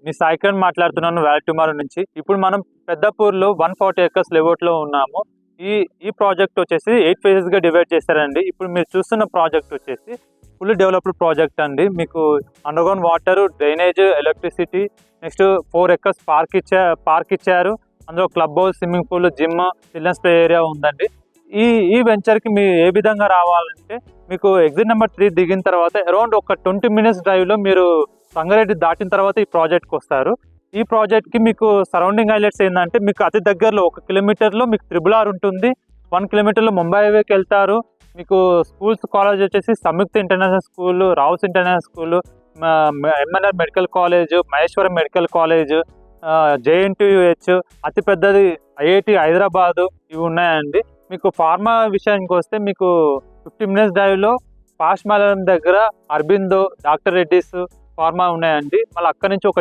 మీ సాయి కిరణ్ మాట్లాడుతున్నాను valley tomorrow నుంచి. ఇప్పుడు మనం పెద్దపూర్‌లో 140 ఎకర్స్ లేఅవుట్‌లో ఉన్నాము. ఈ ఈ ప్రాజెక్ట్ వచ్చేసి 8 ఫేజెస్‌గా డివైడ్ చేశారండి. ఇప్పుడు మీరు చూస్తున్న ప్రాజెక్ట్ వచ్చేసి ఫుల్లీ డెవలప్డ్ ప్రాజెక్ట్ అండి. మీకు underground water, drainage, electricity, next 4 acres park ఇచ్చారు. అందులో club house, swimming pool, gym, children's play area ఉందండి. ఈ ఈ వెంచర్‌కి మీరు ఏ విధంగా రావాలంటే మీకు ఎగ్జిట్ నెంబర్ 3 దిగిన తర్వాత అరౌండ్ ఒక 20 మినిట్స్ డ్రైవ్‌లో మీరు సంగారెడ్డి దాటిన తర్వాత ఈ ప్రాజెక్ట్‌కి వస్తారు. ఈ ప్రాజెక్ట్‌కి మీకు సరౌండింగ్ హైలైట్స్ ఏందంటే మీకు అతి దగ్గరలో 1 కిలోమీటర్‌లో మీకు త్రిబుల్ ఆర్ ఉంటుంది. 1 కిలోమీటర్‌లో ముంబై హైవేకి వెళ్తారు. మీకు స్కూల్స్, కాలేజ్ వచ్చేసి Samyukta international school, Rao's international school, MNR medical college, Maheshwaram medical college, JNTUH, అతి పెద్దది ఐఐటి హైదరాబాదు ఇవి ఉన్నాయండి. మీకు ఫార్మా విషయానికి వస్తే మీకు 15 మినిట్స్ డ్రైవ్‌లో పాష్ మైదానం దగ్గర అరబిందో, డాక్టర్ రెడ్డిస్ ఫార్మా ఉన్నాయండి. మళ్ళీ అక్కడి నుంచి ఒక